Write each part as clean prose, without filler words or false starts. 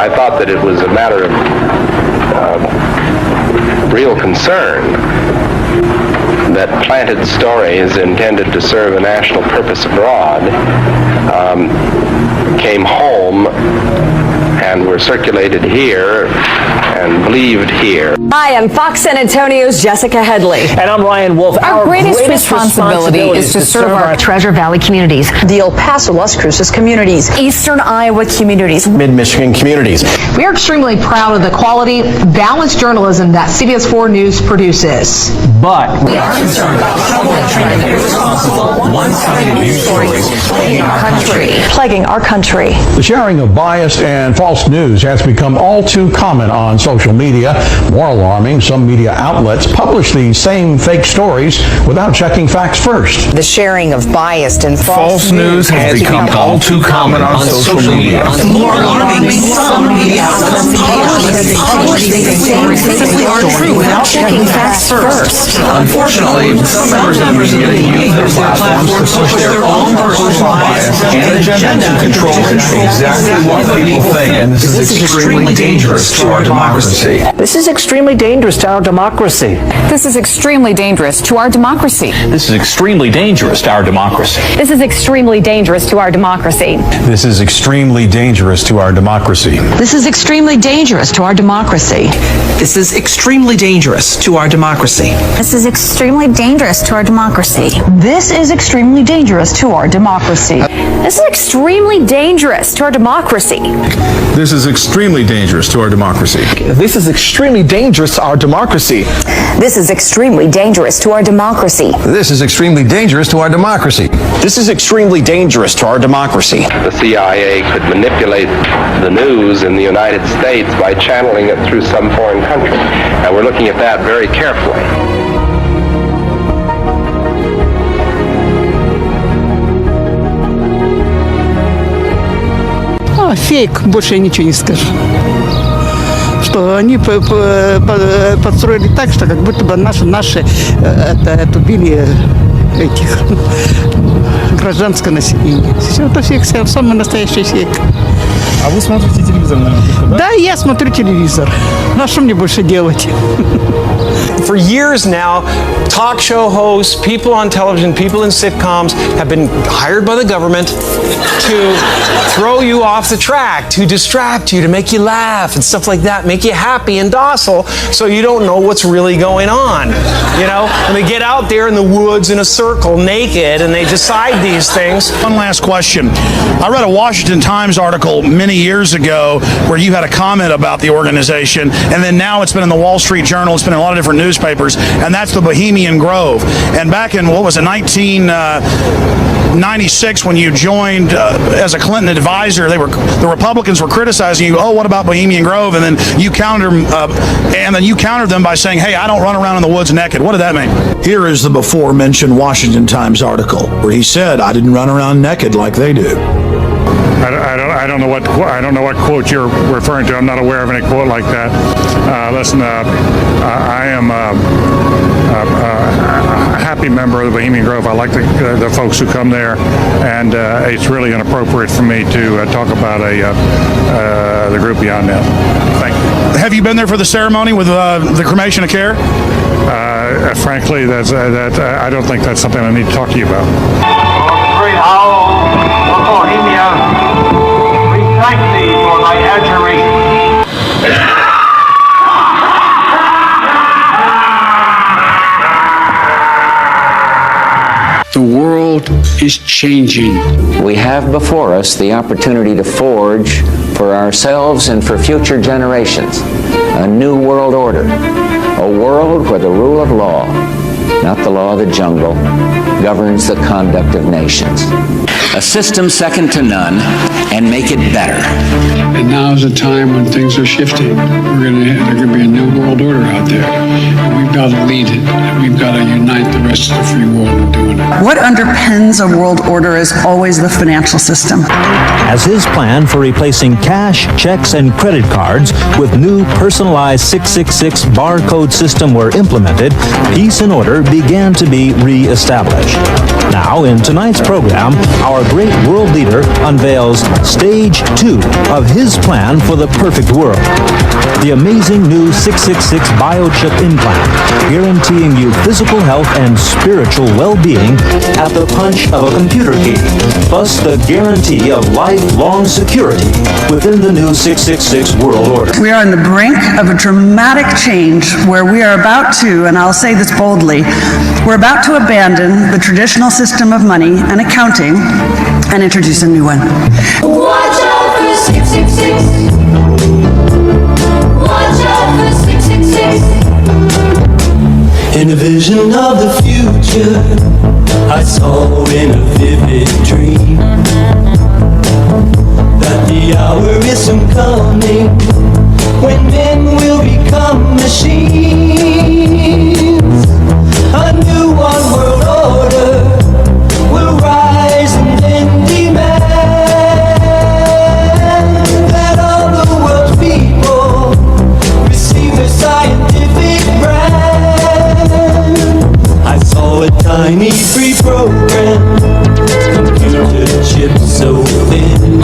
I thought that it was a matter of real concern that planted stories intended to serve a national purpose abroad came home and were circulated here and believed here. Hi, I'm Fox San Antonio's Jessica Headley. And I'm Ryan Wolf. Our greatest responsibility is to serve our Treasure Valley communities, the El Paso, Las Cruces communities, Eastern Iowa communities, Mid-Michigan communities. We are extremely proud of the quality, balanced journalism that CBS 4 News produces. But we are concerned about troubling trending irresponsible, one-sided news stories plaguing our country. The sharing of biased and false news has become all too common on social media. More alarming, some media outlets publish these same fake stories without checking facts first. The sharing of biased and false news has become all too common on social media. More alarming, some media outlets publish these same simply aren't true without checking facts first. Unfortunately, some members of the media use their platforms to push their own personal bias and agenda to control exactly what people think, and this is extremely dangerous to our democracy. this is extremely dangerous to our democracy. This is extremely dangerous to our democracy. This is extremely dangerous to our democracy. This is extremely dangerous to our democracy. This is extremely dangerous to our democracy. This is extremely dangerous to our democracy. This is extremely dangerous to our democracy. This is extremely dangerous to our democracy. This is extremely dangerous to our democracy. This is extremely dangerous to our democracy. This is extremely dangerous to our democracy. This is extremely dangerous to our democracy. This is extremely dangerous to our democracy. This is extremely dangerous to our democracy. This is extremely dangerous to our democracy. The CIA could manipulate the news in the United States by channeling it through some foreign country. And we're looking at that very carefully. Фейк, больше я ничего не скажу. Что они подстроили так, что как будто бы наши убили этих гражданское население. Все это фейк, самый настоящий фейк. А вы смотрите телевизор, наверное, да? Да, я смотрю телевизор. Ну а что мне больше делать? For years now, talk show hosts, people on television, people in sitcoms have been hired by the government to throw you off the track, to distract you, to make you laugh and stuff like that, make you happy and docile so you don't know what's really going on. You know, and they get out there in the woods in a circle naked and they decide these things. One last question. I read a Washington Times article many years ago where you had a comment about the organization, and then now it's been in the Wall Street Journal, it's been in a lot of different newspapers, and that's the Bohemian Grove. And back in, 1996, when you joined as a Clinton advisor, the Republicans were criticizing you. Oh, what about Bohemian Grove? And then you countered them by saying, "Hey, I don't run around in the woods naked." What did that mean? Here is the before-mentioned Washington Times article where he said, "I didn't run around naked like they do." I don't know what quote you're referring to. I'm not aware of any quote like that. Listen, I am a happy member of the Bohemian Grove. I like the folks who come there, and it's really inappropriate for me to talk about the group beyond that. Thank you. Have you been there for the ceremony with the cremation of care? Frankly, I don't think that's something I need to talk to you about. Great owl of Bohemia, we thank thee for thy adjuration. The world is changing. We have before us the opportunity to forge for ourselves and for future generations a new world order, a world where the rule of law, not the law of the jungle, governs the conduct of nations. A system second to none, and make it better. And now is a time when things are shifting. There's going to be a new world order out there. And we've got to lead it. And we've got to unite the rest of the free world in doing it. What underpins a world order is always the financial system. As his plan for replacing cash, checks, and credit cards with new personalized 666 barcode system were implemented, peace and order order began to be re-established. Now, in tonight's program, our great world leader unveils Stage 2 of his plan for the perfect world. The amazing new 666 biochip implant, guaranteeing you physical health and spiritual well-being at the punch of a computer key, plus the guarantee of lifelong security within the new 666 world order. We are on the brink of a dramatic change where we are about to, and I'll say this boldly, we're about to abandon the traditional system of money and accounting and introduce a new one. Watch out for 666. Watch out for 666. In a vision of the future, I saw in a vivid dream that the hour is soon coming when men will become machines. A new one world order will rise and then demand that all the world's people receive their scientific brand. I saw a tiny pre-programmed computer chip so thin,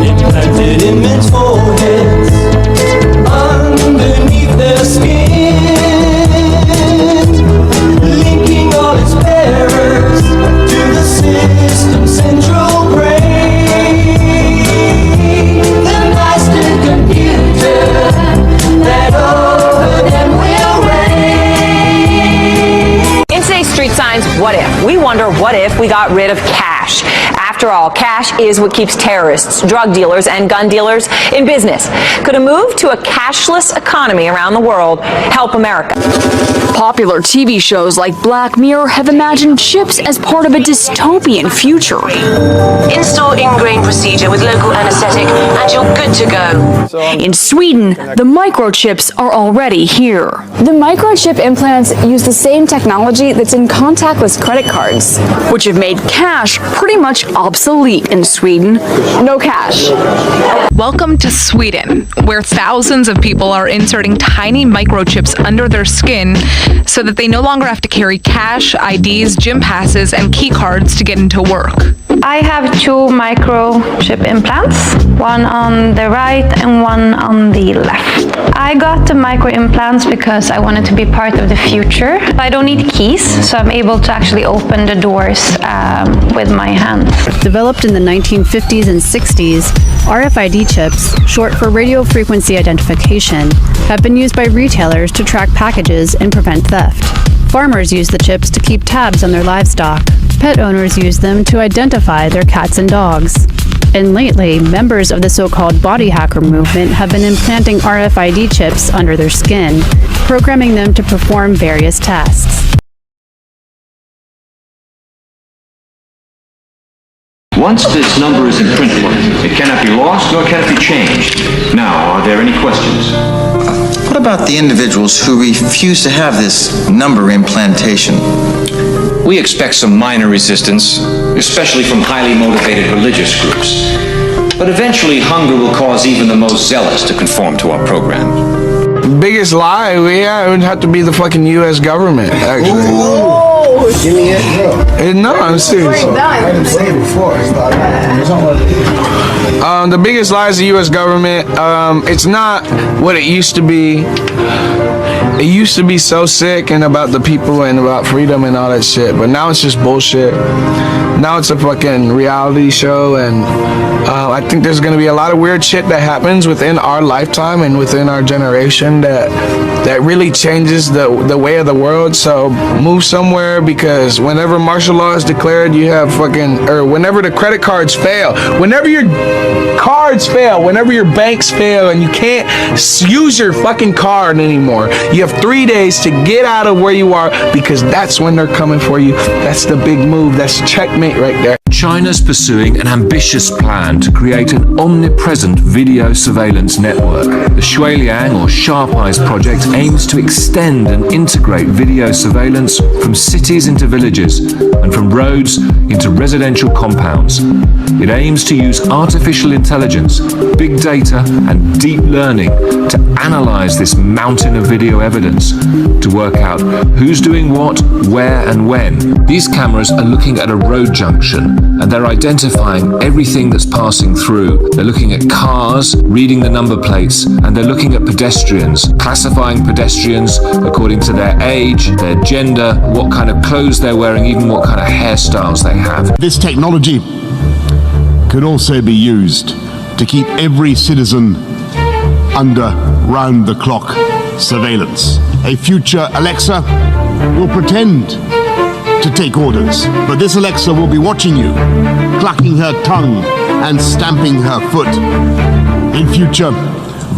implanted in men's foreheads underneath their skin, linking all its bearers to the system's central brain. The master computer that over them will reign. In today's Street Signs What If, we wonder what if we got rid of cash. After all, cash is what keeps terrorists, drug dealers, and gun dealers in business. Could a move to a cashless economy around the world help America? Popular TV shows like Black Mirror have imagined chips as part of a dystopian future. Install ingrain procedure with local anesthetic and you're good to go. In Sweden, the microchips are already here. The microchip implants use the same technology that's in contactless credit cards, which have made cash pretty much obsolete in Sweden. No cash. Welcome to Sweden, where thousands of people are inserting tiny microchips under their skin so that they no longer have to carry cash, IDs, gym passes, and key cards to get into work. I have 2 microchip implants, one on the right and one on the left. I got the micro implants because I wanted to be part of the future. I don't need keys, so I'm able to actually open the doors with my hands. Developed in the 1950s and 60s, RFID chips, short for radio frequency identification, have been used by retailers to track packages and prevent theft. Farmers use the chips to keep tabs on their livestock. Pet owners use them to identify their cats and dogs. And lately, members of the so-called body hacker movement have been implanting RFID chips under their skin, programming them to perform various tasks. Once this number is imprintable, it cannot be lost nor can it be changed. Now, are there any questions? What about the individuals who refuse to have this number implantation? We expect some minor resistance, especially from highly motivated religious groups. But eventually, hunger will cause even the most zealous to conform to our program. Biggest lie, yeah, it would have to be the fucking U.S. government, actually. Give me it, bro. No, I'm serious. I didn't say it before. The biggest lie is the U.S. government. It's not what it used to be. It used to be so sick and about the people and about freedom and all that shit, but now it's just bullshit. Now it's a fucking reality show, and I think there's gonna be a lot of weird shit that happens within our lifetime and within our generation that really changes the way of the world. So move somewhere, because whenever martial law is declared, you have whenever the credit cards fail, whenever your cards fail, whenever your banks fail and you can't use your fucking card anymore, you have 3 days to get out of where you are, because that's when they're coming for you. That's the big move. That's checkmate right there. China's pursuing an ambitious plan to create an omnipresent video surveillance network. The Shuiliang or Sharp Eyes project aims to extend and integrate video surveillance from cities into villages and from roads into residential compounds. It aims to use artificial intelligence, big data and deep learning to analyze this mountain of video evidence to work out who's doing what, where and when. These cameras are looking at a road junction and they're identifying everything that's passing through. They're looking at cars, reading the number plates, and they're looking at pedestrians, classifying pedestrians according to their age, their gender, what kind of clothes they're wearing, even what kind of hairstyles they have. This technology could also be used to keep every citizen under round-the-clock surveillance. A future Alexa will pretend to take orders, but this Alexa will be watching you, clucking her tongue and stamping her foot. In future,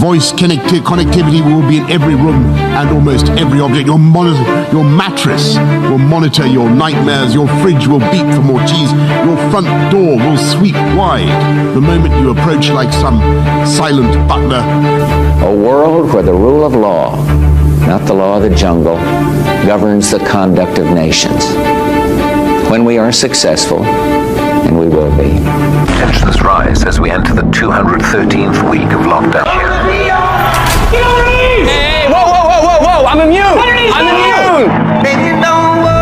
voice connectivity will be in every room and almost every object. Your mattress will monitor your nightmares, your fridge will beep for more cheese, your front door will sweep wide the moment you approach like some silent butler. A world where the rule of law, not the law of the jungle, governs the conduct of nations. When we are successful, and we will be. Tensions rise as we enter the 213th week of lockdown. Hey, whoa, whoa, whoa, whoa, whoa, I'm immune! I'm immune! Baby, don't worry.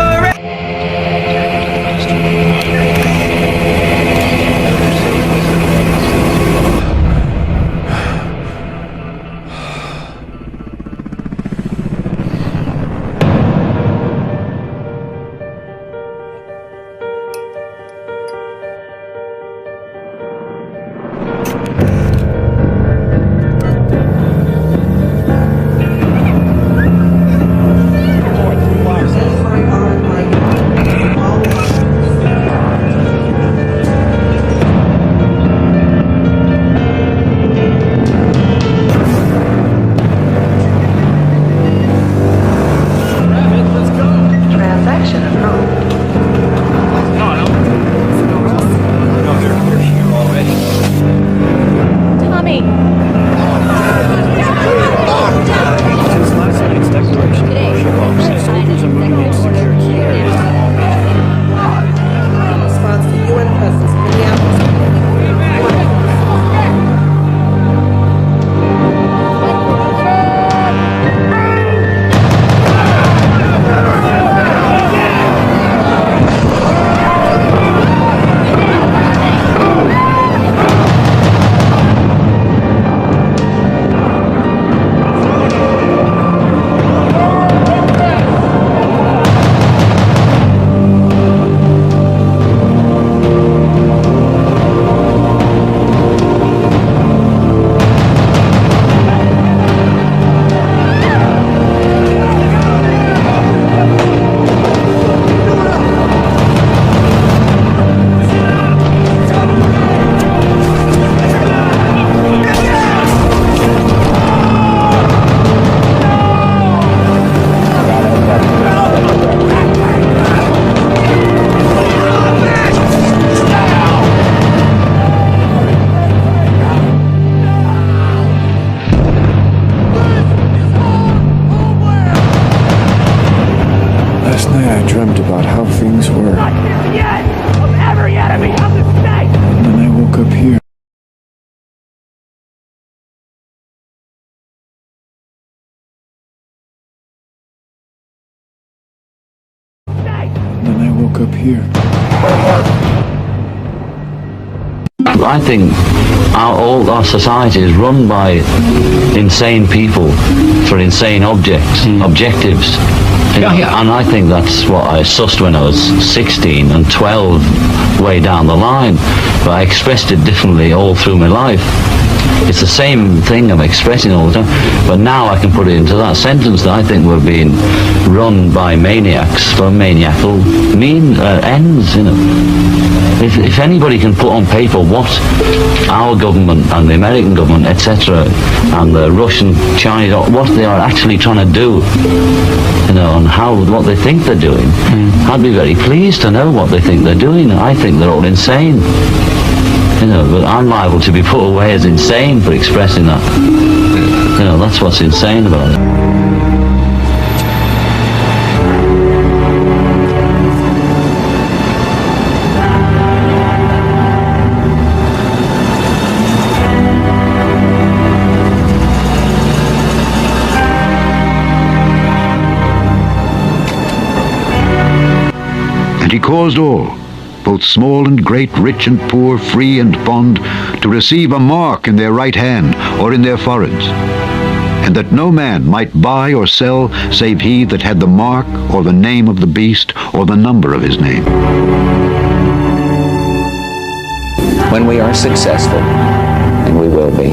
Last night I dreamt about how things were. Not the end of every enemy of the state! And then I woke up here. And then I woke up here. I think all our society is run by insane people for insane objectives. And I think that's what I sussed when I was 16 and 12 way down the line. But I expressed it differently all through my life. It's the same thing I'm expressing all the time. But now I can put it into that sentence that I think we're being run by maniacs for maniacal ends, you know. If anybody can put on paper what our government and the American government, etc., and the Russian, Chinese, what they are actually trying to do, and what they think they're doing, I'd be very pleased to know what they think they're doing. I think they're all insane. But I'm liable to be put away as insane for expressing that. That's what's insane about it. And he caused all, both small and great, rich and poor, free and bond, to receive a mark in their right hand or in their foreheads, and that no man might buy or sell save he that had the mark or the name of the beast or the number of his name. When we are successful, and we will be,